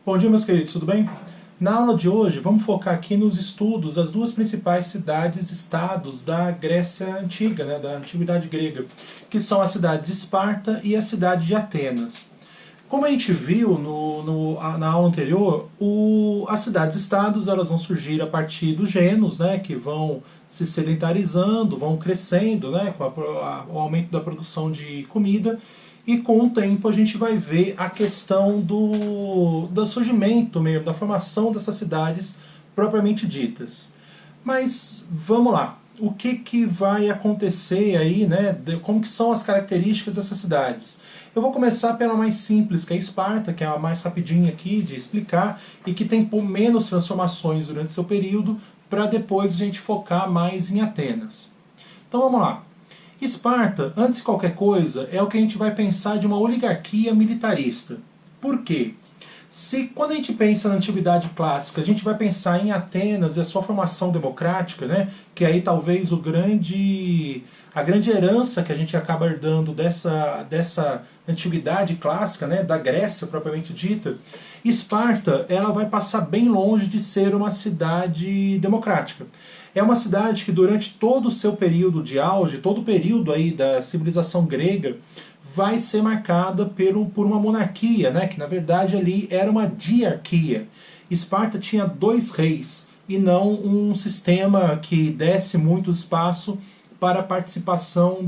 Bom dia, meus queridos, tudo bem? Na aula de hoje, vamos focar aqui nos estudos das duas principais cidades-estados da Grécia Antiga, da Antiguidade Grega, que são a cidade de Esparta e a cidade de Atenas. Como a gente viu na aula anterior, as cidades-estados elas vão surgir a partir dos genos, que vão se sedentarizando, vão crescendo com o aumento da produção de comida, e com o tempo a gente vai ver a questão do surgimento mesmo, da formação dessas cidades propriamente ditas. Mas vamos lá, o que vai acontecer aí, como que são as características dessas cidades? Eu vou começar pela mais simples, que é Esparta, que é a mais rapidinha aqui de explicar e que tem menos transformações durante seu período, para depois a gente focar mais em Atenas. Então vamos lá. Esparta, antes de qualquer coisa, é o que a gente vai pensar de uma oligarquia militarista. Por quê? Quando a gente pensa na Antiguidade Clássica, a gente vai pensar em Atenas e a sua formação democrática, que aí talvez a grande herança que a gente acaba herdando dessa Antiguidade Clássica, da Grécia propriamente dita, Esparta ela vai passar bem longe de ser uma cidade democrática. É uma cidade que durante todo o seu período de auge, todo o período aí da civilização grega, vai ser marcada por uma monarquia, que na verdade ali era uma diarquia. Esparta tinha 2 reis e não um sistema que desse muito espaço para a participação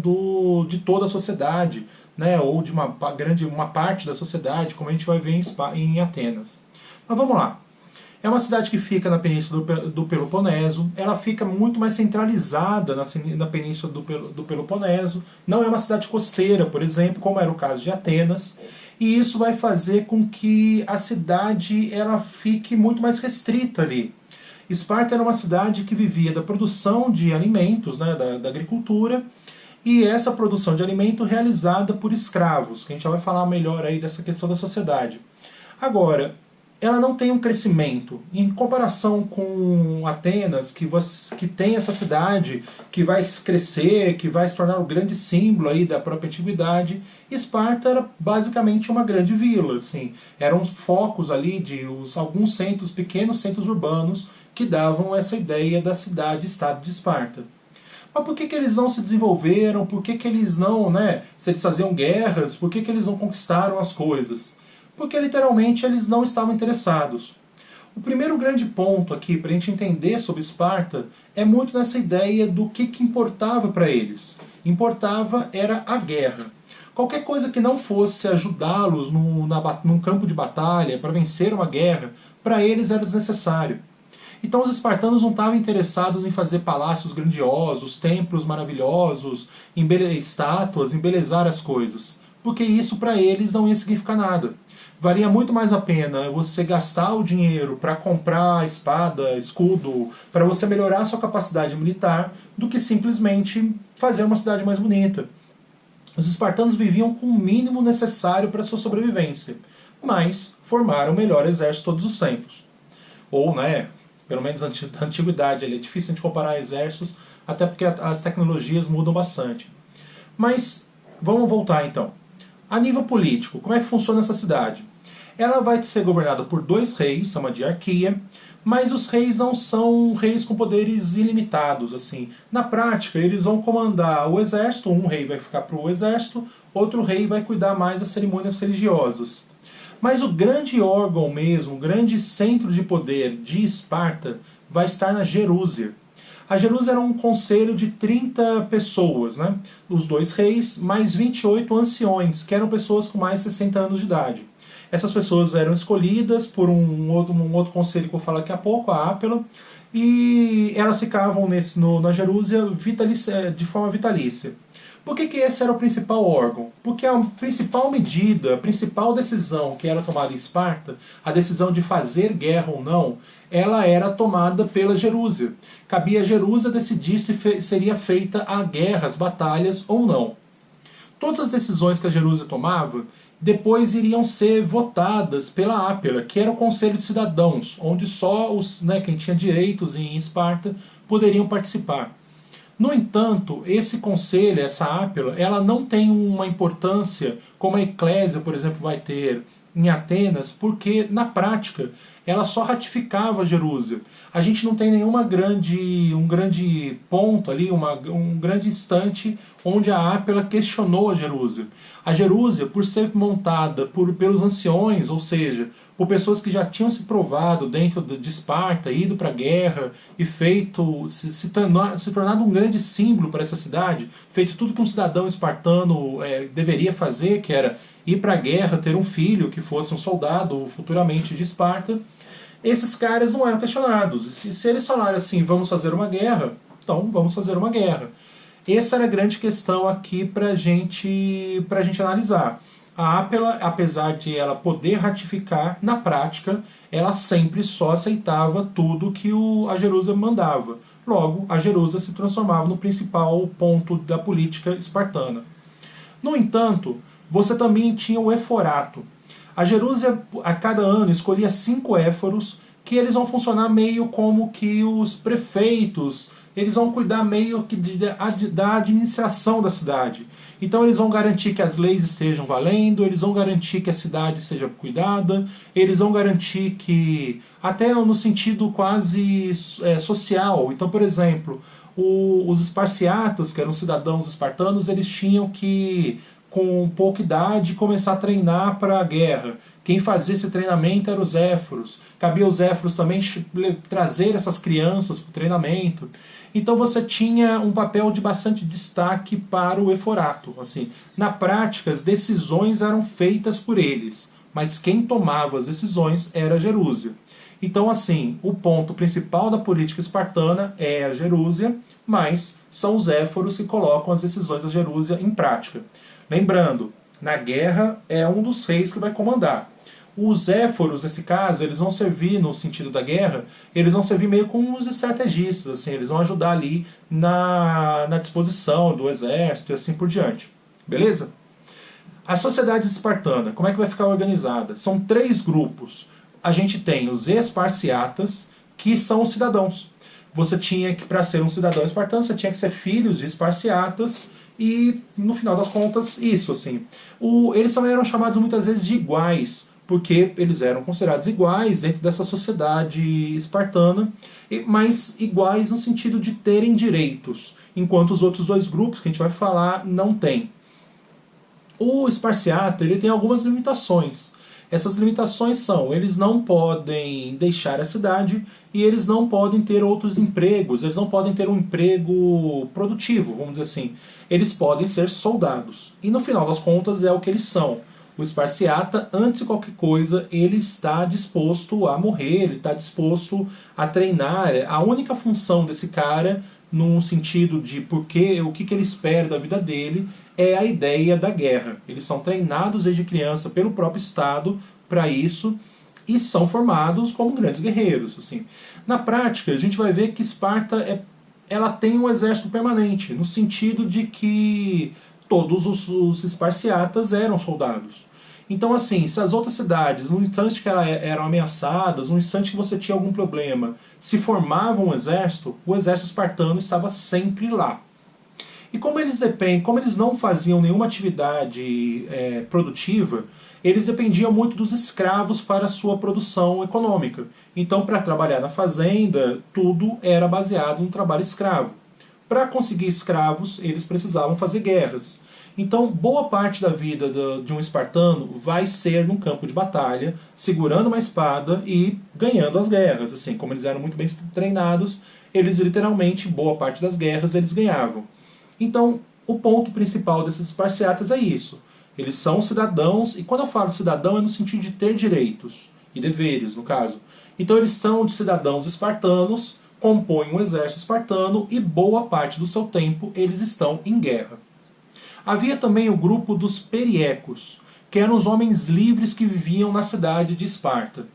de toda a sociedade, ou de uma parte da sociedade, como a gente vai ver em Atenas. Mas vamos lá. É uma cidade que fica na península do Peloponeso, ela fica muito mais centralizada na península do Peloponeso, não é uma cidade costeira, por exemplo, como era o caso de Atenas, e isso vai fazer com que a cidade ela fique muito mais restrita ali. Esparta era uma cidade que vivia da produção de alimentos, da agricultura, e essa produção de alimento realizada por escravos, que a gente já vai falar melhor aí dessa questão da sociedade. Agora, ela não tem um crescimento. Em comparação com Atenas, que tem essa cidade que vai crescer, que vai se tornar um grande símbolo aí da própria antiguidade, Esparta era basicamente uma grande vila. Assim. Eram focos ali de alguns pequenos centros urbanos, que davam essa ideia da cidade-estado de Esparta. Mas por que eles não se desenvolveram? Por que eles não, se eles faziam guerras, por que eles não conquistaram as coisas? Porque literalmente eles não estavam interessados. O primeiro grande ponto aqui para a gente entender sobre Esparta é muito nessa ideia do que importava para eles. Importava era a guerra. Qualquer coisa que não fosse ajudá-los num campo de batalha para vencer uma guerra, para eles era desnecessário. Então os espartanos não estavam interessados em fazer palácios grandiosos, templos maravilhosos, estátuas, embelezar as coisas. Porque isso para eles não ia significar nada. Valia muito mais a pena você gastar o dinheiro para comprar espada, escudo, para você melhorar a sua capacidade militar, do que simplesmente fazer uma cidade mais bonita. Os espartanos viviam com o mínimo necessário para a sua sobrevivência, mas formaram o melhor exército todos os tempos. Ou, pelo menos na antiguidade, é difícil a gente comparar exércitos, até porque as tecnologias mudam bastante. Mas vamos voltar então. A nível político, como é que funciona essa cidade? Ela vai ser governada por 2 reis, é uma diarquia, mas os reis não são reis com poderes ilimitados. Assim. Na prática, eles vão comandar o exército, um rei vai ficar para o exército, outro rei vai cuidar mais das cerimônias religiosas. Mas o grande órgão mesmo, o grande centro de poder de Esparta vai estar na Jerúsia. A Jerúsia era um conselho de 30 pessoas, os 2 reis, mais 28 anciões, que eram pessoas com mais de 60 anos de idade. Essas pessoas eram escolhidas por um outro conselho que eu vou falar daqui a pouco, a Ápila, e elas ficavam na Jerúsia de forma vitalícia. Por que esse era o principal órgão? Porque a principal medida, a principal decisão que era tomada em Esparta, a decisão de fazer guerra ou não, ela era tomada pela Jerúsia. Cabia a Jerúsia decidir se seria feita a guerra, as batalhas ou não. Todas as decisões que a Jerúsia tomava, depois iriam ser votadas pela Ápila, que era o Conselho de Cidadãos, onde só quem tinha direitos em Esparta poderiam participar. No entanto, esse conselho, essa Ápila, ela não tem uma importância como a Eclésia, por exemplo, vai ter em Atenas, porque na prática ela só ratificava Jerúsia. A gente não tem um grande ponto ali, um grande instante onde a Ápila questionou a Jerúsia. A Jerúsia, por ser montada pelos anciões, ou seja, por pessoas que já tinham se provado dentro de Esparta, ido para a guerra e se tornado um grande símbolo para essa cidade, feito tudo que um cidadão espartano deveria fazer, que era ir para a guerra, ter um filho que fosse um soldado futuramente de Esparta. Esses caras não eram questionados. Se eles falaram assim, vamos fazer uma guerra, então vamos fazer uma guerra. Essa era a grande questão aqui pra gente analisar. A Ápila, apesar de ela poder ratificar, na prática, ela sempre só aceitava tudo que a Jerusa mandava. Logo, a Jerusa se transformava no principal ponto da política espartana. No entanto, você também tinha o eforato. A Jerusa, a cada ano, escolhia 5 éforos, que eles vão funcionar meio como que os prefeitos, eles vão cuidar meio que da administração da cidade. Então eles vão garantir que as leis estejam valendo, eles vão garantir que a cidade seja cuidada, eles vão garantir que, até no sentido quase social. Então, por exemplo, os esparciatas, que eram cidadãos espartanos, eles tinham que, com pouca idade, começar a treinar para a guerra. Quem fazia esse treinamento eram os éforos. Cabia aos éforos também trazer essas crianças para o treinamento. Então você tinha um papel de bastante destaque para o eforato. Assim, na prática, as decisões eram feitas por eles, mas quem tomava as decisões era a Jerúsia. Então, assim, o ponto principal da política espartana é a Jerúsia, mas são os éforos que colocam as decisões da Jerúsia em prática. Lembrando, na guerra é um dos reis que vai comandar. Os éforos, nesse caso, eles vão servir, no sentido da guerra, eles vão servir meio como os estrategistas, assim, eles vão ajudar ali na disposição do exército e assim por diante. Beleza? A sociedade espartana, como é que vai ficar organizada? São 3 grupos. A gente tem os esparciatas, que são os cidadãos. Você tinha que, para ser um cidadão espartano, você tinha que ser filho de esparciatas, e no final das contas, isso, assim. Eles também eram chamados muitas vezes de iguais, porque eles eram considerados iguais dentro dessa sociedade espartana, mas iguais no sentido de terem direitos, enquanto os outros 2 grupos que a gente vai falar não têm. O esparciata, ele tem algumas limitações. Essas limitações são, eles não podem deixar a cidade e eles não podem ter outros empregos, eles não podem ter um emprego produtivo, vamos dizer assim. Eles podem ser soldados. E no final das contas é o que eles são. O esparciata, antes de qualquer coisa, ele está disposto a morrer, ele está disposto a treinar. A única função desse cara, num sentido de o que ele espera da vida dele, é a ideia da guerra. Eles são treinados desde criança pelo próprio Estado para isso e são formados como grandes guerreiros. Assim. Na prática, a gente vai ver que Esparta ela tem um exército permanente, no sentido de que todos os esparciatas eram soldados. Então, assim, se as outras cidades, no instante que elas eram ameaçadas, no instante que você tinha algum problema, se formava um exército, o exército espartano estava sempre lá. E como eles não faziam nenhuma atividade produtiva, eles dependiam muito dos escravos para a sua produção econômica. Então, para trabalhar na fazenda, tudo era baseado no trabalho escravo. Para conseguir escravos, eles precisavam fazer guerras. Então, boa parte da vida de um espartano vai ser num campo de batalha, segurando uma espada e ganhando as guerras. Assim, como eles eram muito bem treinados, eles literalmente, boa parte das guerras, eles ganhavam. Então, o ponto principal desses esparciatas é isso. Eles são cidadãos, e quando eu falo cidadão é no sentido de ter direitos e deveres, no caso. Então, eles são de cidadãos espartanos, compõem um exército espartano e boa parte do seu tempo eles estão em guerra. Havia também o grupo dos periecos, que eram os homens livres que viviam na cidade de Esparta.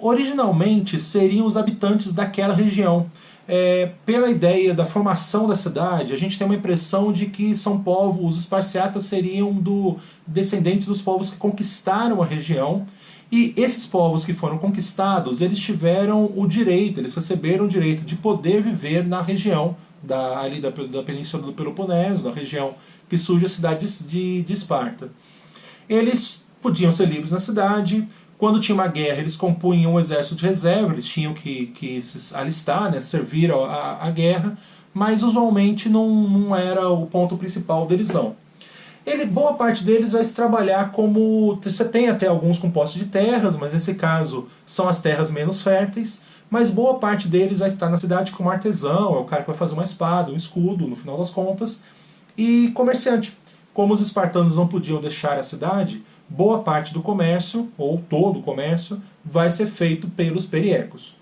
Originalmente seriam os habitantes daquela região. Pela ideia da formação da cidade, a gente tem uma impressão de que são povos, os esparciatas seriam descendentes dos povos que conquistaram a região, e esses povos que foram conquistados, eles tiveram o direito, eles receberam o direito de poder viver na região ali da Península do Peloponeso, na região que surge a cidade de Esparta. Eles, podiam ser livres na cidade. Quando tinha uma guerra, eles compunham um exército de reserva, eles tinham que se alistar, né, servir a guerra, mas usualmente não era o ponto principal deles não. Boa parte deles vai se trabalhar como... Você tem até alguns com posse de terras, mas nesse caso são as terras menos férteis, mas boa parte deles vai estar na cidade como artesão, é o cara que vai fazer uma espada, um escudo, no final das contas, e comerciante. Como os espartanos não podiam deixar a cidade, boa parte do comércio, ou todo o comércio, vai ser feito pelos periecos.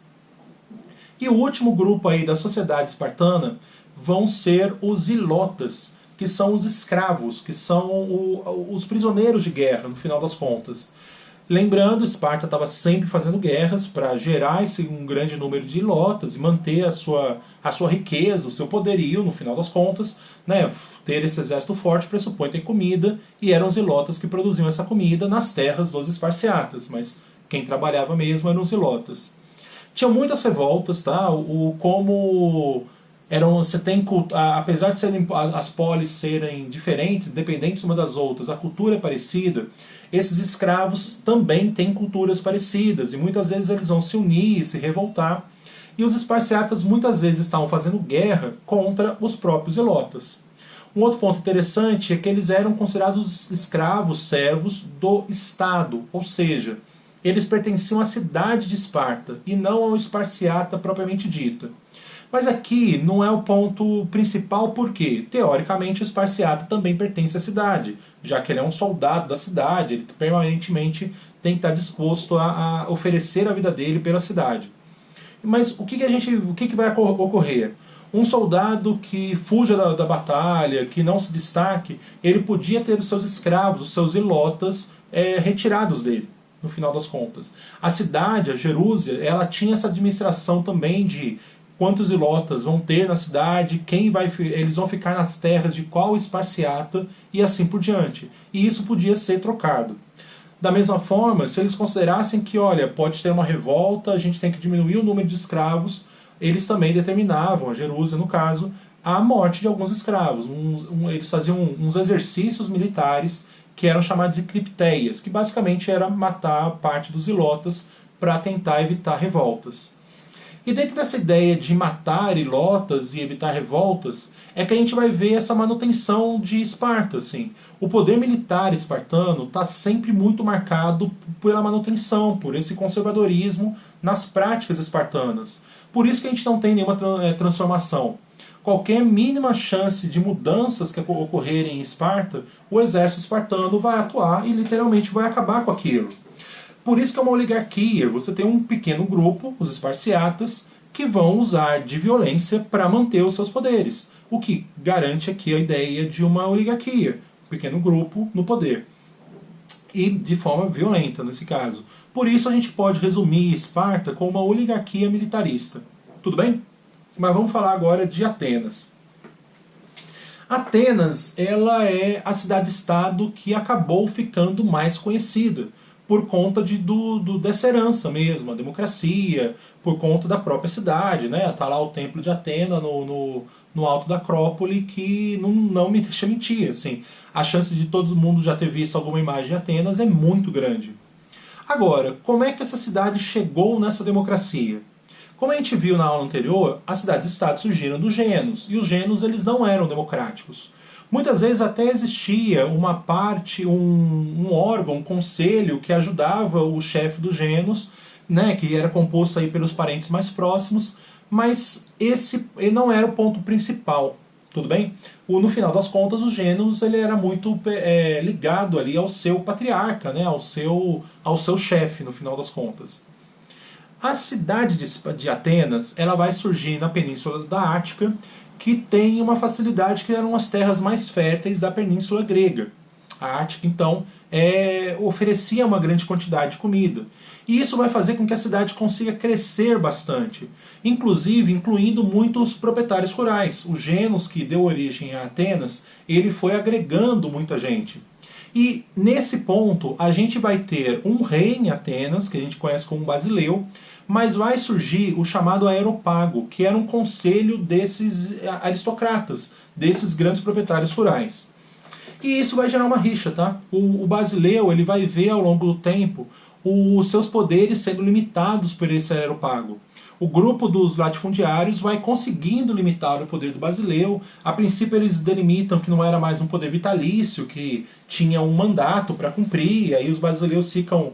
E o último grupo aí da sociedade espartana vão ser os ilotas, que são os escravos, que são os prisioneiros de guerra, no final das contas. Lembrando, Esparta estava sempre fazendo guerras para gerar um grande número de ilotas e manter a sua riqueza, o seu poderio, no final das contas. Né? Ter esse exército forte pressupõe ter comida, e eram os ilotas que produziam essa comida nas terras dos esparciatas, mas quem trabalhava mesmo eram os ilotas. Tinham muitas revoltas, tá? Você tem, apesar de as polis serem diferentes, independentes uma das outras, a cultura é parecida, esses escravos também têm culturas parecidas, e muitas vezes eles vão se unir, se revoltar, e os esparciatas muitas vezes estavam fazendo guerra contra os próprios ilotas. Um outro ponto interessante é que eles eram considerados escravos, servos do Estado, ou seja, eles pertenciam à cidade de Esparta, e não ao esparciata propriamente dita. Mas aqui não é o ponto principal, porque, teoricamente, o esparciata também pertence à cidade, já que ele é um soldado da cidade, ele permanentemente tem que estar disposto a oferecer a vida dele pela cidade. Mas o que vai ocorrer? Um soldado que fuja da batalha, que não se destaque, ele podia ter os seus escravos, os seus ilotas, retirados dele, no final das contas. A cidade, a Jerúsia, ela tinha essa administração também de quantos ilotas vão ter na cidade, eles vão ficar nas terras de qual esparciata, e assim por diante. E isso podia ser trocado. Da mesma forma, se eles considerassem que, olha, pode ter uma revolta, a gente tem que diminuir o número de escravos, eles também determinavam, a Jerúsia no caso, a morte de alguns escravos. Eles faziam uns exercícios militares que eram chamados de cripteias, que basicamente era matar parte dos ilotas para tentar evitar revoltas. E dentro dessa ideia de matar ilotas e evitar revoltas, é que a gente vai ver essa manutenção de Esparta. Assim. O poder militar espartano está sempre muito marcado pela manutenção, por esse conservadorismo nas práticas espartanas. Por isso que a gente não tem nenhuma transformação. Qualquer mínima chance de mudanças que ocorrerem em Esparta, o exército espartano vai atuar e literalmente vai acabar com aquilo. Por isso que é uma oligarquia. Você tem um pequeno grupo, os esparciatas, que vão usar de violência para manter os seus poderes. O que garante aqui a ideia de uma oligarquia. Um pequeno grupo no poder. E de forma violenta, nesse caso. Por isso a gente pode resumir Esparta como uma oligarquia militarista. Tudo bem? Mas vamos falar agora de Atenas. Atenas, ela é a cidade-estado que acabou ficando mais conhecida por conta dessa herança mesmo, a democracia, por conta da própria cidade, né? Tá lá o templo de Atena no alto da Acrópole, que não me deixa mentir, assim. A chance de todo mundo já ter visto alguma imagem de Atenas é muito grande. Agora, como é que essa cidade chegou nessa democracia? Como a gente viu na aula anterior, as cidades-estados surgiram dos gênos, e os gênos eles não eram democráticos. Muitas vezes até existia uma parte, um órgão, um conselho que ajudava o chefe dos gênos, né, que era composto aí pelos parentes mais próximos, mas esse não era o ponto principal, tudo bem? No final das contas, os gênos ele era muito ligado ali ao seu patriarca, né, ao seu chefe, no final das contas. A cidade de Atenas ela vai surgir na Península da Ática, que tem uma facilidade que eram as terras mais férteis da Península Grega. A Ática, então, oferecia uma grande quantidade de comida. E isso vai fazer com que a cidade consiga crescer bastante, inclusive incluindo muitos proprietários rurais. O Genos, que deu origem a Atenas, ele foi agregando muita gente. E nesse ponto a gente vai ter um rei em Atenas, que a gente conhece como Basileu, mas vai surgir o chamado Aeropago, que era um conselho desses aristocratas, desses grandes proprietários rurais. E isso vai gerar uma rixa, tá? O Basileu, ele vai ver ao longo do tempo os seus poderes sendo limitados por esse Areópago. O grupo dos latifundiários vai conseguindo limitar o poder do Basileu. A princípio eles delimitam que não era mais um poder vitalício, que tinha um mandato para cumprir, e aí os basileus ficam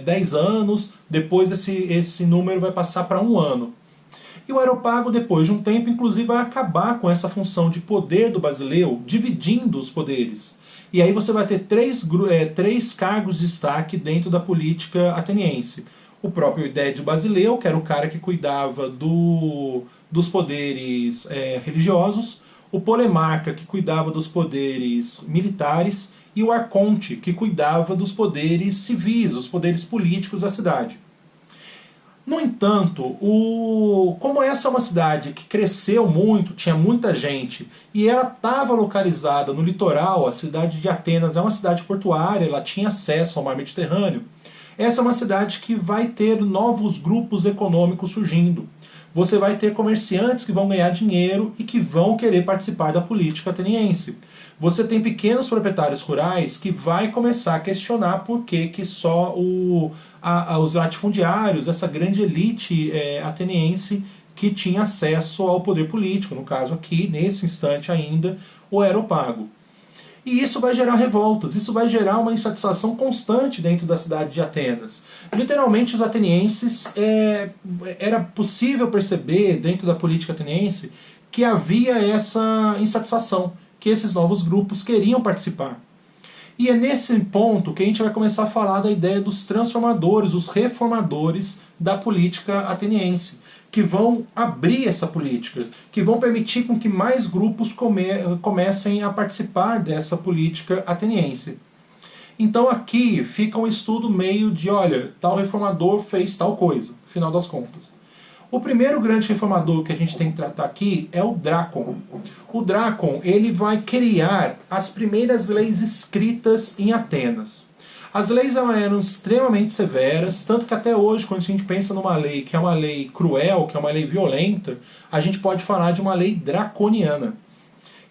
10 anos, depois esse número vai passar para 1 ano. E o Areópago, depois de um tempo, inclusive vai acabar com essa função de poder do Basileu, dividindo os poderes. E aí você vai ter três cargos de destaque dentro da política ateniense. O próprio Idédio Basileu, que era o cara que cuidava dos poderes religiosos, o Polemarca, que cuidava dos poderes militares, e o Arconte, que cuidava dos poderes civis, os poderes políticos da cidade. No entanto, como essa é uma cidade que cresceu muito, tinha muita gente, e ela estava localizada no litoral, a cidade de Atenas é uma cidade portuária, ela tinha acesso ao mar Mediterrâneo, essa é uma cidade que vai ter novos grupos econômicos surgindo. Você vai ter comerciantes que vão ganhar dinheiro e que vão querer participar da política ateniense. Você tem pequenos proprietários rurais que vai começar a questionar por que só os latifundiários, essa grande elite ateniense que tinha acesso ao poder político, no caso aqui, nesse instante ainda, o Areópago. E isso vai gerar revoltas, isso vai gerar uma insatisfação constante dentro da cidade de Atenas. Literalmente os atenienses, era possível perceber dentro da política ateniense que havia essa insatisfação, que esses novos grupos queriam participar. E é nesse ponto que a gente vai começar a falar da ideia dos transformadores, os reformadores da política ateniense, que vão abrir essa política, que vão permitir com que mais grupos comecem a participar dessa política ateniense. Então aqui fica um estudo meio de, olha, tal reformador fez tal coisa, no final das contas. O primeiro grande reformador que a gente tem que tratar aqui é o Drácon. O Drácon, ele vai criar as primeiras leis escritas em Atenas. As leis eram extremamente severas, tanto que até hoje, quando a gente pensa numa lei que é uma lei cruel, que é uma lei violenta, a gente pode falar de uma lei draconiana.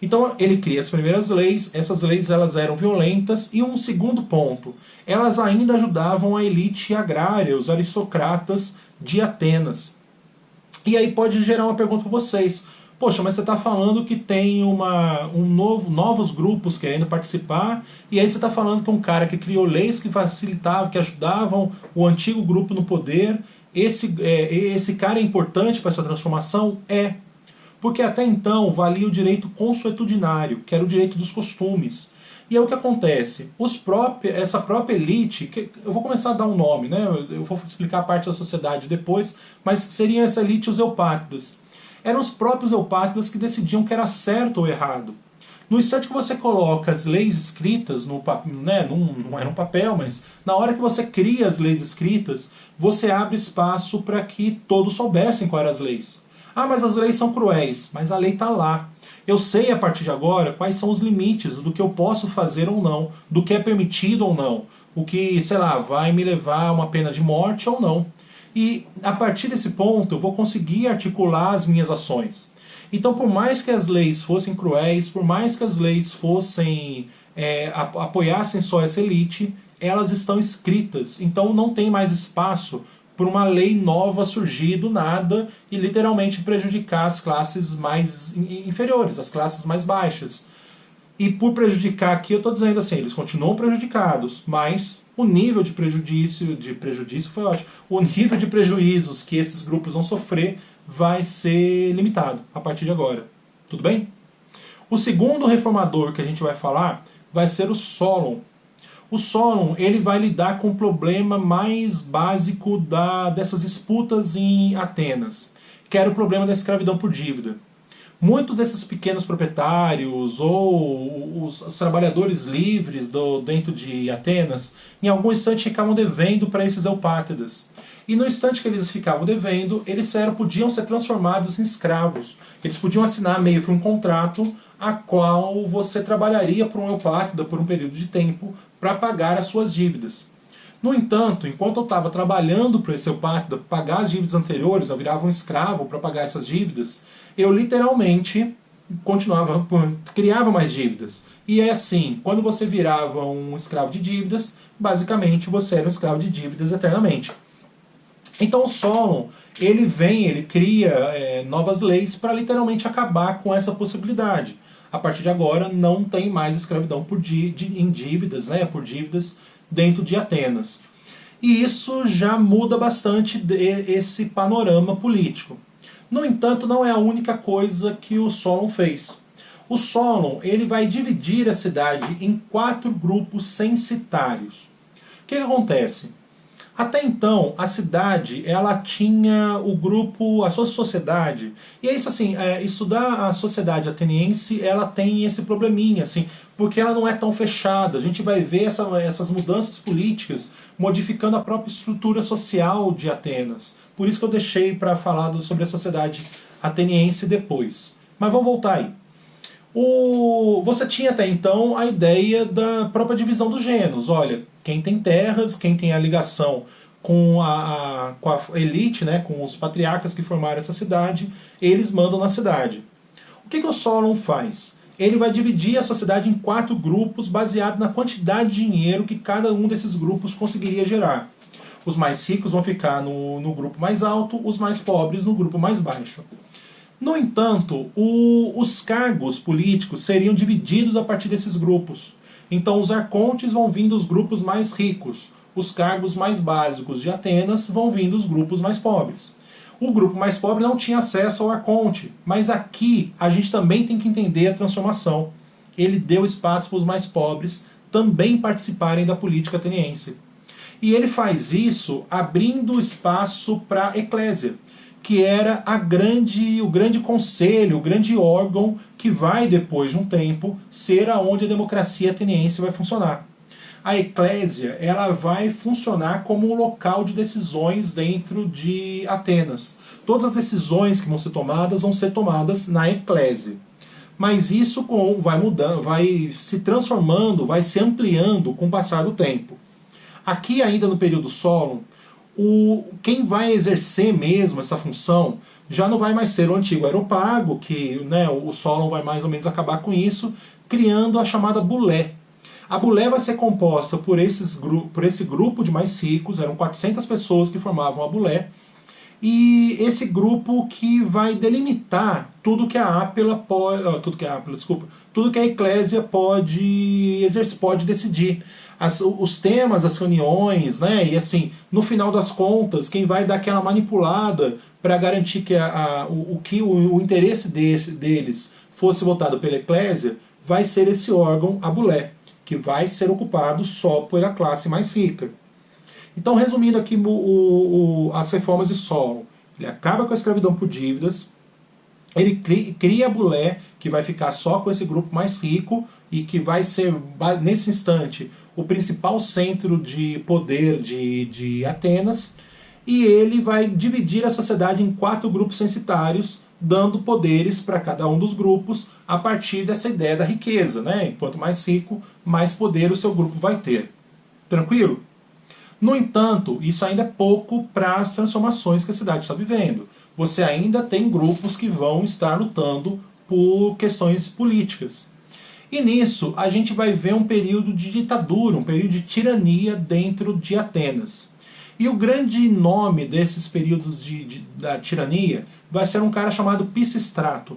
Então ele cria as primeiras leis, essas leis elas eram violentas, e um segundo ponto, elas ainda ajudavam a elite agrária, os aristocratas de Atenas. E aí pode gerar uma pergunta para vocês. Poxa, mas você está falando que tem novos grupos querendo participar, e aí você está falando que um cara que criou leis que facilitavam, que ajudavam o antigo grupo no poder, esse cara é importante para essa transformação? É. Porque até então valia o direito consuetudinário, que era o direito dos costumes. E aí o que acontece? Essa própria elite, eu vou começar a dar um nome, né? Eu vou explicar a parte da sociedade depois, mas seriam essa elite os eupátridas. Eram os próprios eupátridas que decidiam que era certo ou errado. No instante que você coloca as leis escritas, não era um papel, mas na hora que você cria as leis escritas, você abre espaço para que todos soubessem quais eram as leis. Ah, mas as leis são cruéis, mas a lei está lá. Eu sei a partir de agora quais são os limites do que eu posso fazer ou não, do que é permitido ou não, o que, sei lá, vai me levar a uma pena de morte ou não. E a partir desse ponto eu vou conseguir articular as minhas ações. Então, por mais que as leis fossem cruéis, por mais que as leis apoiassem só essa elite, elas estão escritas. Então não tem mais espaço por uma lei nova surgir do nada e literalmente prejudicar as classes mais inferiores, as classes mais baixas. E por prejudicar aqui, eu estou dizendo assim, eles continuam prejudicados, mas o nível de prejuízo foi ótimo, o nível de prejuízos que esses grupos vão sofrer vai ser limitado a partir de agora. Tudo bem? O segundo reformador que a gente vai falar vai ser o Solon. O Solon, ele vai lidar com o problema mais básico dessas disputas em Atenas, que era o problema da escravidão por dívida. Muitos desses pequenos proprietários ou os trabalhadores livres dentro de Atenas, em algum instante ficavam devendo para esses eupátridas. E no instante que eles ficavam devendo, eles podiam ser transformados em escravos. Eles podiam assinar meio que um contrato a qual você trabalharia para um eupátrida por um período de tempo para pagar as suas dívidas. No entanto, enquanto eu estava trabalhando para esse eupátrida pagar as dívidas anteriores, eu virava um escravo para pagar essas dívidas, eu literalmente criava mais dívidas. E é assim, quando você virava um escravo de dívidas, basicamente você era um escravo de dívidas eternamente. Então o Solon, ele cria novas leis para literalmente acabar com essa possibilidade. A partir de agora não tem mais escravidão em dívidas, né, por dívidas dentro de Atenas. E isso já muda bastante esse panorama político. No entanto, não é a única coisa que o Solon fez. O Solon ele vai dividir a cidade em 4 grupos censitários. O que acontece? Até então, a cidade ela tinha o grupo, a sua sociedade. E é isso assim, estudar a sociedade ateniense, ela tem esse probleminha, assim, porque ela não é tão fechada. A gente vai ver essas mudanças políticas modificando a própria estrutura social de Atenas. Por isso que eu deixei para falar sobre a sociedade ateniense depois. Mas vamos voltar aí. Você tinha até então a ideia da própria divisão dos gêneros. Olha, quem tem terras, quem tem a ligação com a elite, né, com os patriarcas que formaram essa cidade, eles mandam na cidade. O que o Solon faz? Ele vai dividir a sociedade em 4 grupos baseado na quantidade de dinheiro que cada um desses grupos conseguiria gerar. Os mais ricos vão ficar no grupo mais alto, os mais pobres no grupo mais baixo. No entanto, os cargos políticos seriam divididos a partir desses grupos. Então os arcontes vão vir dos grupos mais ricos, os cargos mais básicos de Atenas vão vir dos grupos mais pobres. O grupo mais pobre não tinha acesso ao arconte, mas aqui a gente também tem que entender a transformação. Ele deu espaço para os mais pobres também participarem da política ateniense. E ele faz isso abrindo espaço para a eclésia, que era o grande conselho, o grande órgão que vai, depois de um tempo, ser aonde a democracia ateniense vai funcionar. A eclésia ela vai funcionar como um local de decisões dentro de Atenas. Todas as decisões que vão ser tomadas na eclésia. Mas isso vai mudando, vai se transformando, vai se ampliando com o passar do tempo. Aqui ainda no período Solon, quem vai exercer mesmo essa função já não vai mais ser o antigo Areopago, que né, o Solon vai mais ou menos acabar com isso, criando a chamada bulé. A bulé vai ser composta por esse grupo de mais ricos, eram 400 pessoas que formavam a bulé, e esse grupo que vai delimitar tudo que tudo que a eclésia pode decidir. Os temas, as reuniões, né? E assim, no final das contas, quem vai dar aquela manipulada para garantir que o interesse deles fosse votado pela eclésia, vai ser esse órgão, a bulé, que vai ser ocupado só pela classe mais rica. Então, resumindo aqui as reformas de Solon, ele acaba com a escravidão por dívidas, ele cria a bulé, que vai ficar só com esse grupo mais rico e que vai ser, nesse instante, o principal centro de poder de Atenas, e ele vai dividir a sociedade em 4 grupos censitários, dando poderes para cada um dos grupos a partir dessa ideia da riqueza, né? Quanto mais rico, mais poder o seu grupo vai ter. Tranquilo? No entanto, isso ainda é pouco para as transformações que a cidade está vivendo. Você ainda tem grupos que vão estar lutando por questões políticas. E nisso a gente vai ver um período de ditadura, um período de tirania dentro de Atenas. E o grande nome desses períodos da tirania vai ser um cara chamado Pisístrato.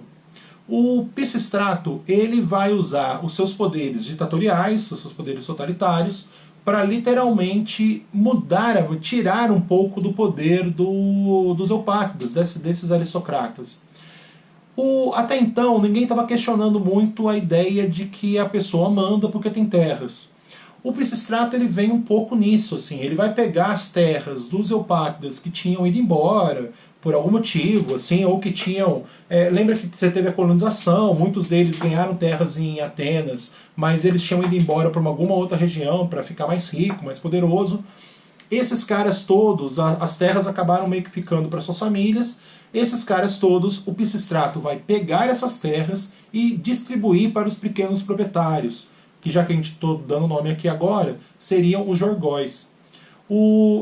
O Pisístrato ele vai usar os seus poderes ditatoriais, os seus poderes totalitários, para literalmente tirar um pouco do poder dos eupátridas, desses aristocratas. Até então, ninguém estava questionando muito a ideia de que a pessoa manda porque tem terras. O Pisístrato ele vem um pouco nisso, assim, ele vai pegar as terras dos eupátridas que tinham ido embora por algum motivo, assim, ou que tinham... lembra que você teve a colonização, muitos deles ganharam terras em Atenas, mas eles tinham ido embora para alguma outra região para ficar mais rico, mais poderoso. Esses caras todos, as terras acabaram meio que ficando para suas famílias. Esses caras todos, o Pisístrato vai pegar essas terras e distribuir para os pequenos proprietários, que já que a gente está dando nome aqui agora, seriam os jorgóis.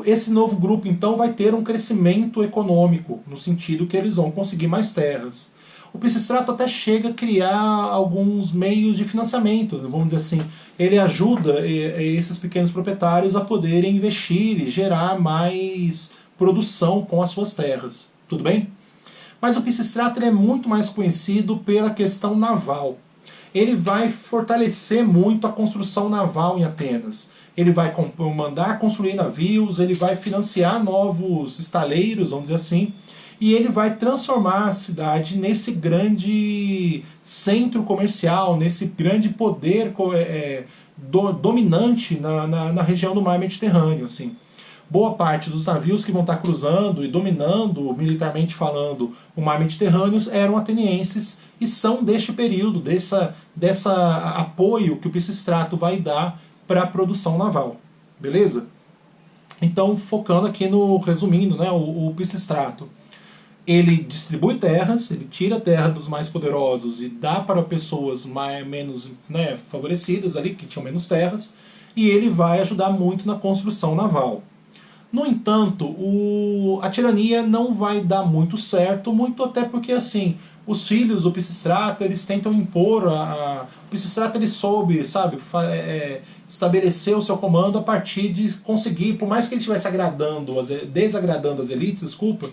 Esse novo grupo, então, vai ter um crescimento econômico, no sentido que eles vão conseguir mais terras. O Pisístrato até chega a criar alguns meios de financiamento, vamos dizer assim. Ele ajuda esses pequenos proprietários a poderem investir e gerar mais produção com as suas terras. Tudo bem? Mas o Pisístrato é muito mais conhecido pela questão naval. Ele vai fortalecer muito a construção naval em Atenas. Ele vai mandar construir navios, ele vai financiar novos estaleiros, vamos dizer assim, e ele vai transformar a cidade nesse grande centro comercial, nesse grande poder dominante na região do mar Mediterrâneo. Assim. Boa parte dos navios que vão estar cruzando e dominando, militarmente falando, o mar Mediterrâneo eram atenienses e são deste período, dessa apoio que o Pisístrato vai dar para a produção naval. Beleza? Então, focando aqui no, resumindo, né, o Pisístrato. Ele distribui terras, ele tira a terra dos mais poderosos e dá para pessoas menos, né, favorecidas ali, que tinham menos terras, e ele vai ajudar muito na construção naval. No entanto, a tirania não vai dar muito certo, muito até porque assim, os filhos do Pisístrato, eles tentam impor o Pisístrato ele soube, sabe, estabelecer o seu comando a partir de conseguir, por mais que ele estivesse desagradando as elites, desculpa,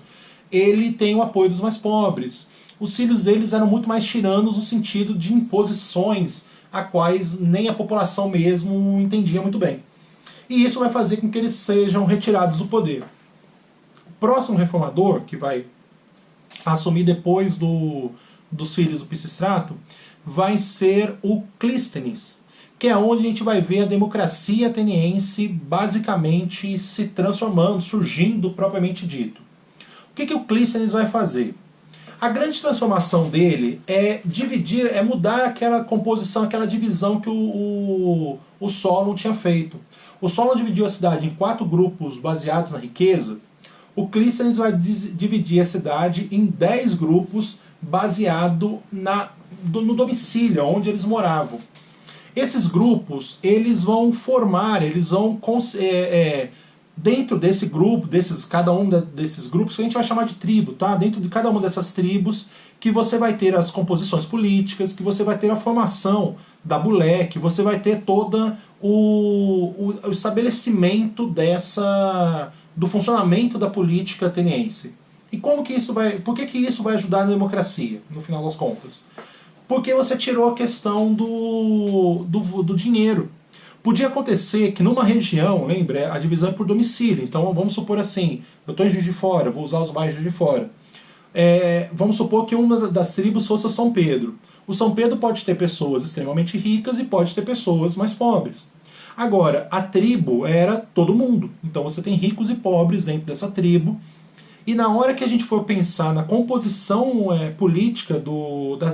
ele tem o apoio dos mais pobres. Os filhos deles eram muito mais tiranos no sentido de imposições a quais nem a população mesmo entendia muito bem. E isso vai fazer com que eles sejam retirados do poder. O próximo reformador, que vai assumir depois dos filhos do Pisístrato, vai ser o Clístenes, que é onde a gente vai ver a democracia ateniense basicamente se transformando, surgindo propriamente dito. O que o Clístenes vai fazer? A grande transformação dele é mudar aquela composição, aquela divisão que o Solon tinha feito. O Solon dividiu a cidade em 4 grupos baseados na riqueza. O Clístenes vai dividir a cidade em 10 grupos baseado no domicílio, onde eles moravam. Esses grupos, eles vão formar, dentro desse grupo, cada um desses grupos, que a gente vai chamar de tribo, tá? Dentro de cada uma dessas tribos, que você vai ter as composições políticas, que você vai ter a formação da bulé, que você vai ter todo o estabelecimento do funcionamento da política ateniense. E por que isso vai ajudar na democracia, no final das contas? Porque você tirou a questão do dinheiro. Podia acontecer que numa região, lembra, a divisão é por domicílio. Então vamos supor assim, eu estou em Juiz de Fora, vou usar os bairros de Juiz de Fora. Vamos supor que uma das tribos fosse o São Pedro. O São Pedro pode ter pessoas extremamente ricas e pode ter pessoas mais pobres. Agora, a tribo era todo mundo. Então você tem ricos e pobres dentro dessa tribo. E na hora que a gente for pensar na composição política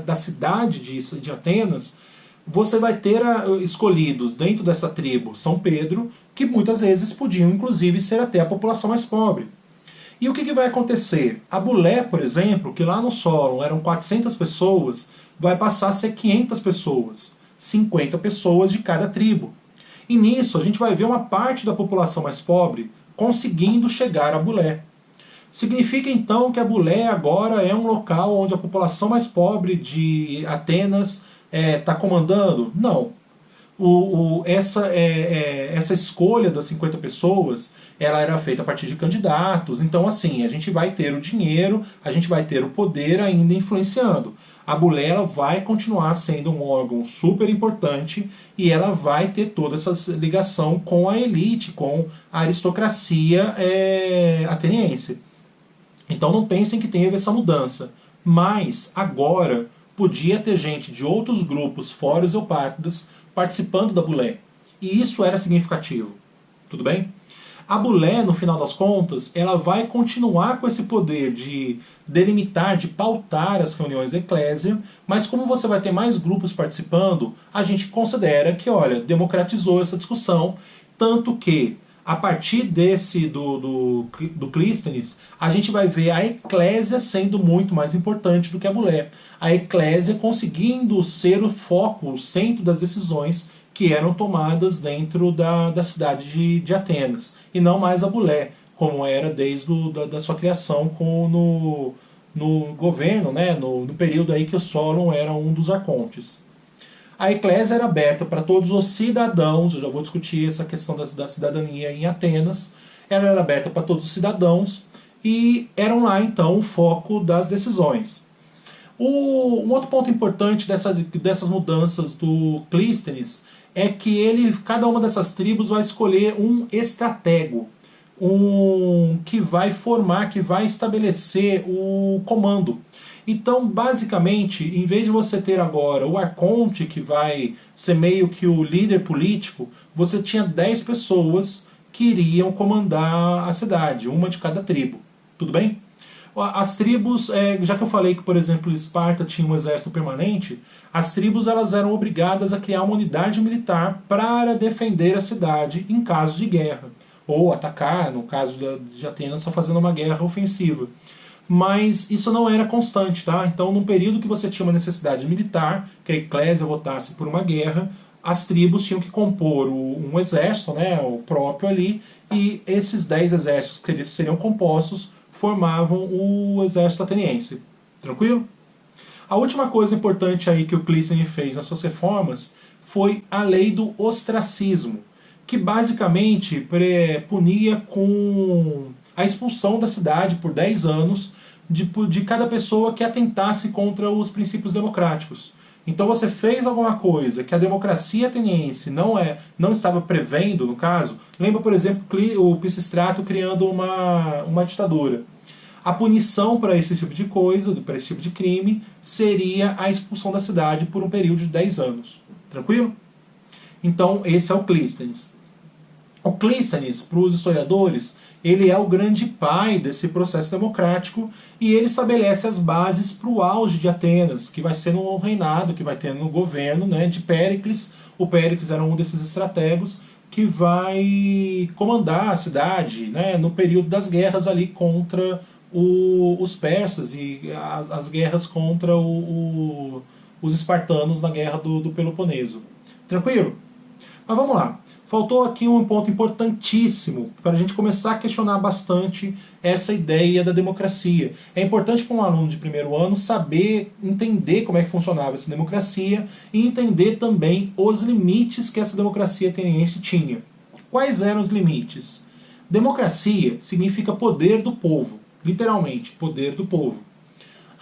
da cidade de Atenas, você vai ter escolhidos dentro dessa tribo São Pedro, que muitas vezes podiam inclusive ser até a população mais pobre. E o que vai acontecer? A bulé, por exemplo, que lá no Solon eram 400 pessoas, vai passar a ser 500 pessoas, 50 pessoas de cada tribo. E nisso a gente vai ver uma parte da população mais pobre conseguindo chegar à bulé. Significa então que a bulé agora é um local onde a população mais pobre de Atenas está comandando? Não. Essa escolha das 50 pessoas, ela era feita a partir de candidatos. Então, assim, a gente vai ter o dinheiro, a gente vai ter o poder ainda influenciando. A bulé ela vai continuar sendo um órgão super importante e ela vai ter toda essa ligação com a elite, com a aristocracia ateniense. Então não pensem que teve essa mudança. Mas agora podia ter gente de outros grupos fora os eupátridas participando da bulé. E isso era significativo. Tudo bem? A bulé, no final das contas, ela vai continuar com esse poder de delimitar, de pautar as reuniões da eclésia, mas como você vai ter mais grupos participando, a gente considera que, olha, democratizou essa discussão, tanto que a partir do Clístenes, a gente vai ver a eclésia sendo muito mais importante do que a bulé. A eclésia conseguindo ser o foco, o centro das decisões que eram tomadas dentro da cidade de Atenas. E não mais a bulé, como era desde da sua criação no governo, né, no período aí que o Solon era um dos arcontes. A eclésia era aberta para todos os cidadãos, eu já vou discutir essa questão da cidadania em Atenas, ela era aberta para todos os cidadãos e eram lá então o foco das decisões. Um outro ponto importante dessas mudanças do Clístenes é que cada uma dessas tribos vai escolher um estratego, que vai formar, que vai estabelecer o comando. Então, basicamente, em vez de você ter agora o arconte, que vai ser meio que o líder político, você tinha 10 pessoas que iriam comandar a cidade, uma de cada tribo. Tudo bem? As tribos, já que eu falei que, por exemplo, Esparta tinha um exército permanente, as tribos elas eram obrigadas a criar uma unidade militar para defender a cidade em caso de guerra, ou atacar, no caso de Atenas, fazendo uma guerra ofensiva. Mas isso não era constante, tá? Então, num período que você tinha uma necessidade militar, que a eclésia votasse por uma guerra, as tribos tinham que compor um exército, né, o próprio ali, e esses 10 exércitos que eles seriam compostos formavam o exército ateniense. Tranquilo? A última coisa importante aí que o Clístenes fez nas suas reformas foi a lei do ostracismo, que basicamente punia com a expulsão da cidade por 10 anos de cada pessoa que atentasse contra os princípios democráticos. Então você fez alguma coisa que a democracia ateniense não estava prevendo, no caso, lembra, por exemplo, o Pisístrato criando uma ditadura. A punição para esse tipo de coisa, para esse tipo de crime, seria a expulsão da cidade por um período de 10 anos. Tranquilo? Então esse é o Clístenes. O Clístenes, para os historiadores, ele é o grande pai desse processo democrático e ele estabelece as bases para o auge de Atenas, que vai ser no reinado, que vai ter no governo, né, de Péricles. O Péricles era um desses estrategos que vai comandar a cidade, né, no período das guerras ali contra os persas e as guerras contra os espartanos na guerra do Peloponeso. Tranquilo? Mas vamos lá. Faltou aqui um ponto importantíssimo para a gente começar a questionar bastante essa ideia da democracia. É importante para um aluno de primeiro ano saber, entender como é que funcionava essa democracia e entender também os limites que essa democracia ateniense tinha. Quais eram os limites? Democracia significa poder do povo, literalmente, poder do povo.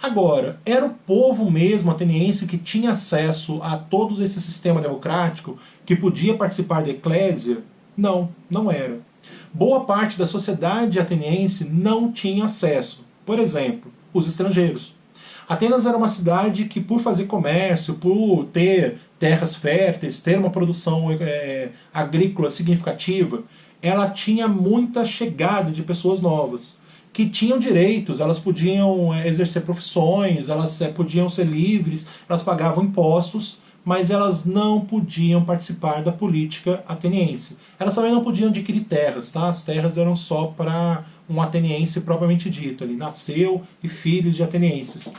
Agora, era o povo mesmo ateniense que tinha acesso a todo esse sistema democrático, que podia participar da eclésia? Não, não era. Boa parte da sociedade ateniense não tinha acesso. Por exemplo, os estrangeiros. Atenas era uma cidade que, por fazer comércio, por ter terras férteis, ter uma produção agrícola significativa, ela tinha muita chegada de pessoas novas, que tinham direitos, elas podiam exercer profissões, elas podiam ser livres, elas pagavam impostos, mas elas não podiam participar da política ateniense. Elas também não podiam adquirir terras, tá? As terras eram só para um ateniense propriamente dito, ele nasceu e filho de atenienses.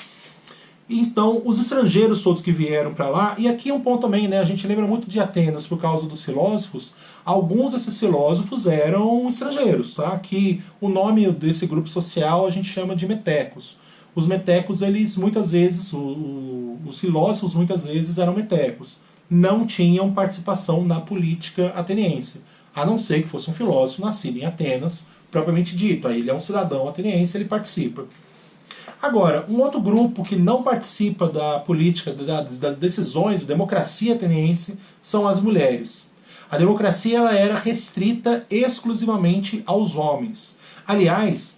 Então, os estrangeiros todos que vieram para lá, e aqui é um ponto também, né, a gente lembra muito de Atenas por causa dos filósofos, alguns desses filósofos eram estrangeiros, tá? Que o nome desse grupo social a gente chama de metecos. Os metecos, eles muitas vezes, os filósofos muitas vezes eram metecos, não tinham participação na política ateniense, a não ser que fosse um filósofo nascido em Atenas, propriamente dito, aí ele é um cidadão ateniense, ele participa. Agora, um outro grupo que não participa da política, das decisões, da democracia ateniense, são as mulheres. A democracia ela era restrita exclusivamente aos homens. Aliás,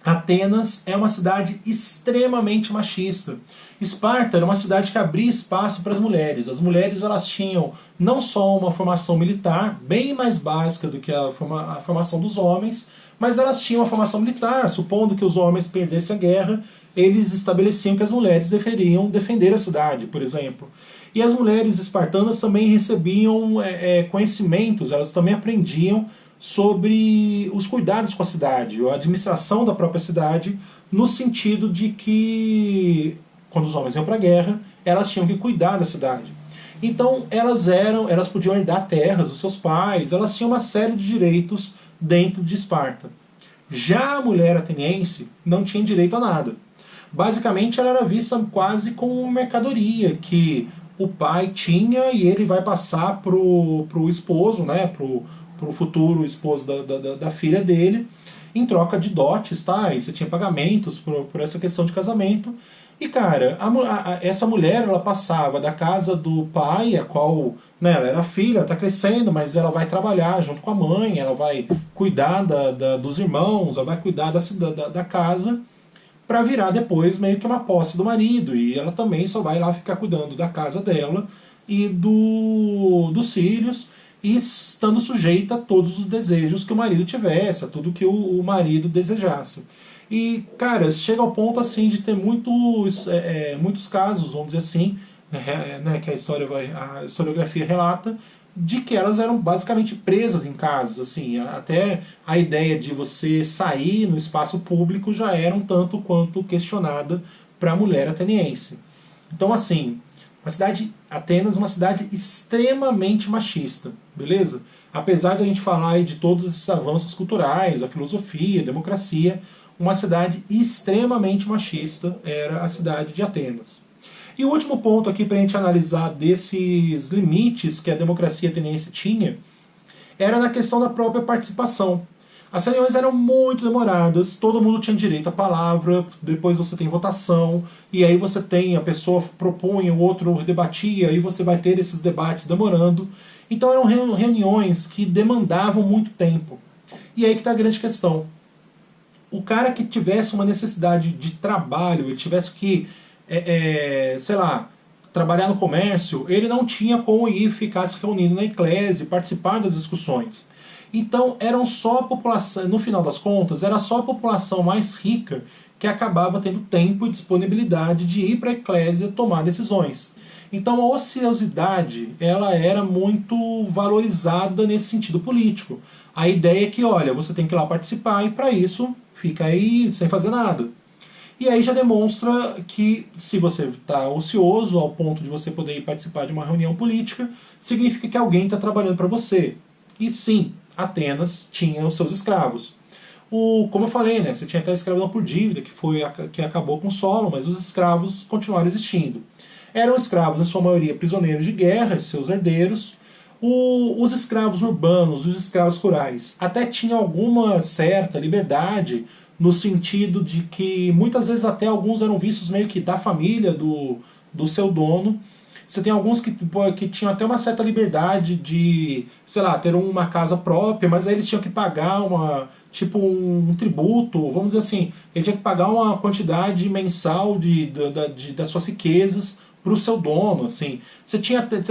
Atenas é uma cidade extremamente machista. Esparta era uma cidade que abria espaço para as mulheres. As mulheres elas tinham não só uma formação militar, bem mais básica do que a formação dos homens, mas elas tinham uma formação militar, supondo que os homens perdessem a guerra, eles estabeleciam que as mulheres deveriam defender a cidade, por exemplo. E as mulheres espartanas também recebiam conhecimentos, elas também aprendiam sobre os cuidados com a cidade, a administração da própria cidade, no sentido de que, quando os homens iam para a guerra, elas tinham que cuidar da cidade. Então elas podiam herdar terras dos seus pais, elas tinham uma série de direitos dentro de Esparta. Já a mulher ateniense não tinha direito a nada. Basicamente ela era vista quase como uma mercadoria que o pai tinha e ele vai passar pro esposo, né, pro futuro esposo da filha dele, em troca de dotes, tá? E você tinha pagamentos por essa questão de casamento. E cara, essa mulher ela passava da casa do pai, a qual, né, ela era filha, tá crescendo, mas ela vai trabalhar junto com a mãe, ela vai cuidar dos irmãos, ela vai cuidar da casa, para virar depois meio que uma posse do marido. E ela também só vai lá ficar cuidando da casa dela e dos filhos, e estando sujeita a todos os desejos que o marido tivesse, a tudo que o marido desejasse. E, cara, chega ao ponto assim de ter muitos casos, vamos dizer assim, né, que a historiografia relata, de que elas eram basicamente presas em casas, assim, até a ideia de você sair no espaço público já era um tanto quanto questionada para a mulher ateniense. Então, assim, Atenas, uma cidade extremamente machista, beleza? Apesar de a gente falar aí de todos esses avanços culturais, a filosofia, a democracia, uma cidade extremamente machista era a cidade de Atenas. E o último ponto aqui para a gente analisar desses limites que a democracia ateniense tinha era na questão da própria participação. As reuniões eram muito demoradas, todo mundo tinha direito à palavra, depois você tem votação, e aí você tem, a pessoa propunha, o outro debatia, e você vai ter esses debates demorando. Então eram reuniões que demandavam muito tempo. E aí que está a grande questão. O cara que tivesse uma necessidade de trabalho, ele tivesse que sei lá, trabalhar no comércio, ele não tinha como ir ficar se reunindo na eclésia, participar das discussões. Então eram só a população, no final das contas, era só a população mais rica que acabava tendo tempo e disponibilidade de ir para a eclésia tomar decisões. Então a ociosidade ela era muito valorizada nesse sentido político. A ideia é que, olha, você tem que ir lá participar e para isso fica aí sem fazer nada. E aí já demonstra que se você está ocioso ao ponto de você poder ir participar de uma reunião política, significa que alguém está trabalhando para você. E sim, Atenas tinha os seus escravos. Como eu falei, né, você tinha até escravidão por dívida, que acabou com o solo, mas os escravos continuaram existindo. Eram escravos, em sua maioria, prisioneiros de guerra, seus herdeiros. Os escravos urbanos, os escravos rurais, até tinham alguma certa liberdade, no sentido de que muitas vezes até alguns eram vistos meio que da família do seu dono. Você tem alguns que tinham até uma certa liberdade de, sei lá, ter uma casa própria, mas aí eles tinham que pagar um tributo, vamos dizer assim, ele tinha que pagar uma quantidade mensal das suas riquezas para o seu dono. Assim. Você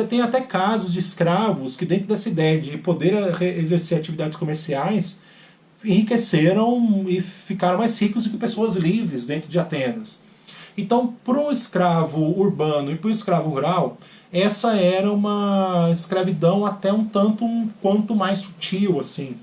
tem até casos de escravos que, dentro dessa ideia de poder exercer atividades comerciais, enriqueceram e ficaram mais ricos do que pessoas livres dentro de Atenas. Então, para o escravo urbano e para o escravo rural, essa era uma escravidão até um quanto mais sutil. Assim.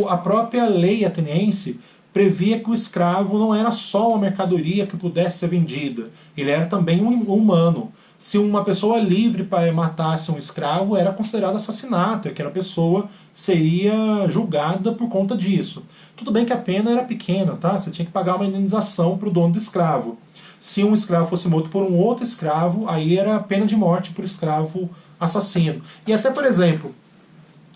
A própria lei ateniense previa que o escravo não era só uma mercadoria que pudesse ser vendida, ele era também um humano. Se uma pessoa livre matasse um escravo, era considerado assassinato, e aquela pessoa seria julgada por conta disso. Tudo bem que a pena era pequena, tá? Você tinha que pagar uma indenização para o dono do escravo. Se um escravo fosse morto por um outro escravo, aí era pena de morte por escravo assassino. E até, por exemplo,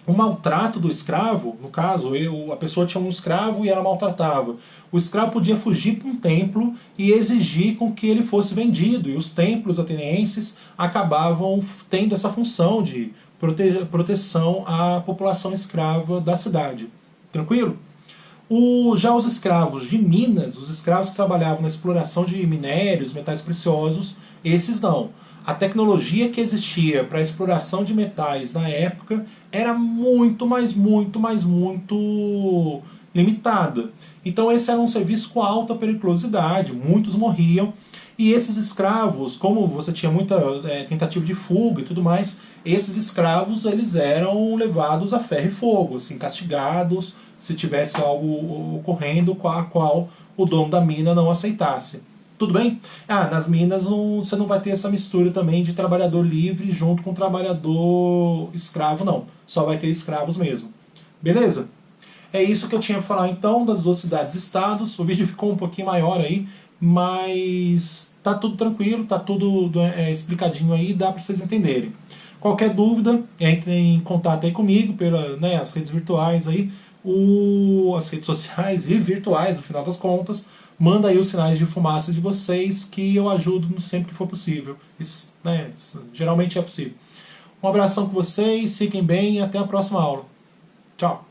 o maltrato do escravo, no caso, a pessoa tinha um escravo e ela maltratava. O escravo podia fugir para um templo e exigir com que ele fosse vendido. E os templos atenienses acabavam tendo essa função de proteção à população escrava da cidade. Tranquilo? Já os escravos de Minas, os escravos que trabalhavam na exploração de minérios, metais preciosos, esses não. A tecnologia que existia para a exploração de metais na época era muito limitada. Então esse era um serviço com alta periculosidade, muitos morriam. E esses escravos, como você tinha muita tentativa de fuga e tudo mais, esses escravos eles eram levados a ferro e fogo, assim, castigados se tivesse algo ocorrendo com a qual o dono da mina não aceitasse. Tudo bem? Nas minas você não vai ter essa mistura também de trabalhador livre junto com trabalhador escravo, não. Só vai ter escravos mesmo. Beleza? É isso que eu tinha para falar então das duas cidades-estados. O vídeo ficou um pouquinho maior aí, mas tá tudo tranquilo, tá tudo explicadinho aí, dá para vocês entenderem. Qualquer dúvida, entre em contato aí comigo pelas as redes virtuais aí, as redes sociais e virtuais, no final das contas. Manda aí os sinais de fumaça de vocês que eu ajudo sempre que for possível. Isso, geralmente é possível. Um abração com vocês, fiquem bem e até a próxima aula. Tchau!